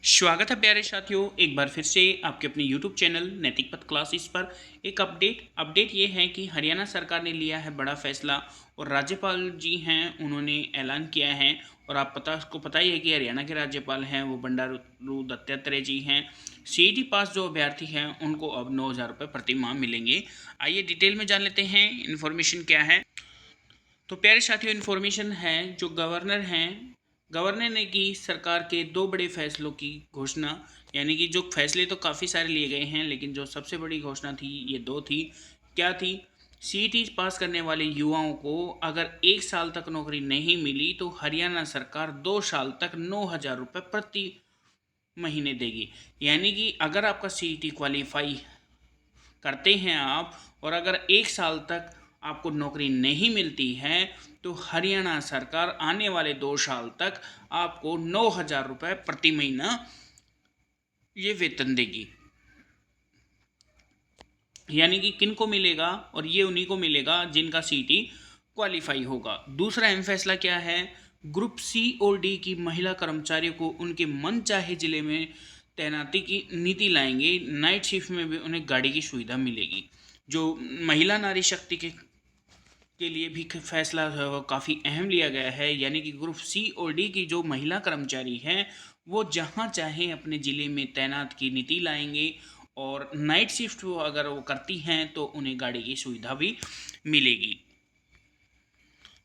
स्वागत है प्यारे साथियों, एक बार फिर से आपके अपने YouTube चैनल नैतिक पथ क्लासेस पर एक अपडेट ये है कि हरियाणा सरकार ने लिया है बड़ा फैसला और राज्यपाल जी हैं उन्होंने ऐलान किया है। और आपको पता ही है कि हरियाणा के राज्यपाल हैं वो बंडारू दत्तात्रेय जी हैं। सीईटी पास जो अभ्यर्थी हैं उनको अब 9,000 रुपये प्रति माह मिलेंगे। आइए डिटेल में जान लेते हैं इन्फॉर्मेशन क्या है। तो प्यारे साथियों, इन्फॉर्मेशन है जो गवर्नर ने की सरकार के दो बड़े फैसलों की घोषणा। यानी कि जो फैसले तो काफ़ी सारे लिए गए हैं, लेकिन जो सबसे बड़ी घोषणा थी ये दो थी। क्या थी? सीईटी पास करने वाले युवाओं को अगर 1 साल तक नौकरी नहीं मिली तो हरियाणा सरकार 2 साल तक 9,000 रुपये प्रति महीने देगी। यानी कि अगर आपका सीईटी क्वालिफाई करते हैं आप, और अगर 1 साल तक आपको नौकरी नहीं मिलती है तो हरियाणा सरकार आने वाले 2 साल तक आपको 9,000 रुपये प्रति महीना ये वेतन देगी। यानी कि किन को मिलेगा? और ये उन्हीं को मिलेगा जिनका सीईटी क्वालिफाई होगा। दूसरा अहम फैसला क्या है? ग्रुप सी और डी की महिला कर्मचारियों को उनके मन चाहे जिले में तैनाती की नीति लाएंगे। नाइट शिफ्ट में भी उन्हें गाड़ी की सुविधा मिलेगी। जो महिला नारी शक्ति के लिए भी फैसला है वो काफ़ी अहम लिया गया है। यानी कि ग्रुप सी और डी की जो महिला कर्मचारी हैं वो जहां चाहें अपने ज़िले में तैनात की नीति लाएंगे, और नाइट शिफ्ट वो अगर वो करती हैं तो उन्हें गाड़ी की सुविधा भी मिलेगी।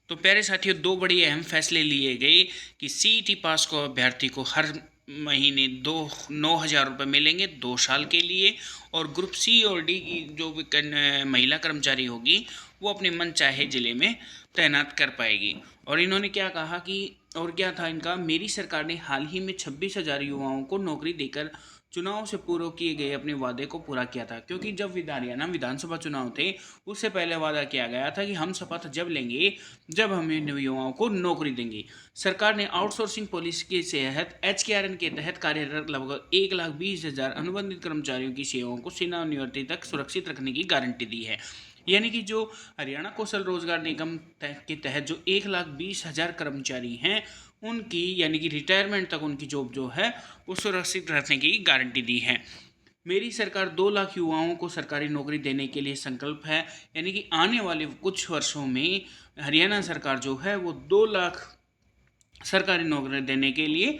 तो प्यारे साथियों, दो बड़ी अहम फैसले लिए गए कि सीईटी पास को अभ्यर्थी को हर महीने 9,000 रुपये मिलेंगे 2 साल के लिए, और ग्रुप सी और डी की जो महिला कर्मचारी होगी वो अपने मन चाहे ज़िले में तैनात कर पाएगी। और इन्होंने क्या कहा कि, और क्या था इनका, मेरी सरकार ने हाल ही में 26,000 युवाओं को नौकरी देकर चुनाव से पूर्व किए गए अपने वादे को पूरा किया था। क्योंकि जब हरियाणा विधानसभा चुनाव थे उससे पहले वादा किया गया था कि हम शपथ जब लेंगे जब हम इन युवाओं को नौकरी देंगे। सरकार ने आउटसोर्सिंग पॉलिसी के तहत HKRN के तहत कार्यरत लगभग 1,20,000 अनुबंधित कर्मचारियों की सेवाओं को सेवानिवृत्ति तक सुरक्षित रखने की गारंटी दी है। यानी कि जो हरियाणा कौशल रोजगार निगम के तहत जो 1,20,000 कर्मचारी हैं उनकी, यानी कि रिटायरमेंट तक उनकी जॉब जो है वो सुरक्षित रखने की गारंटी दी है। मेरी सरकार 2 लाख युवाओं को सरकारी नौकरी देने के लिए संकल्प है। यानी कि आने वाले कुछ वर्षों में हरियाणा सरकार जो है वो 2 लाख सरकारी नौकरी देने के लिए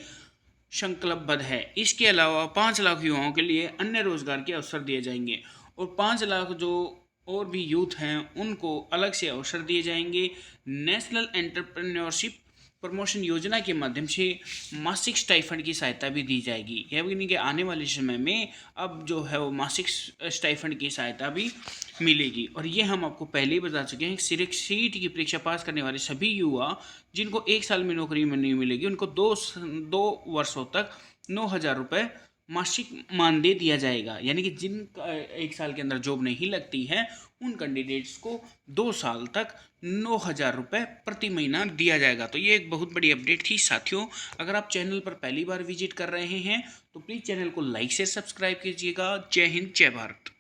संकल्पबद्ध है। इसके अलावा 5 लाख युवाओं के लिए अन्य रोजगार के अवसर दिए जाएंगे, और 5 लाख जो और भी यूथ हैं उनको अलग से अवसर दिए जाएंगे। नेशनल एंटरप्रेन्योरशिप प्रमोशन योजना के माध्यम से मासिक स्टाइफंड की सहायता भी दी जाएगी। यानी कि आने वाले समय में अब जो है वो मासिक स्टाइफंड की सहायता भी मिलेगी। और ये हम आपको पहले ही बता चुके हैं, सिर्फ सीईटी की परीक्षा पास करने वाले सभी युवा जिनको 1 साल में नौकरी नहीं मिलेगी उनको 2 वर्षों तक 9,000 रुपये मासिक मानदेय दिया जाएगा। यानी कि जिन 1 साल के अंदर जॉब नहीं लगती है उन कैंडिडेट्स को 2 साल तक 9,000 रुपये प्रति महीना दिया जाएगा। तो ये एक बहुत बड़ी अपडेट थी साथियों। अगर आप चैनल पर पहली बार विजिट कर रहे हैं तो प्लीज़ चैनल को लाइक से सब्सक्राइब कीजिएगा। जय हिंद, जय भारत।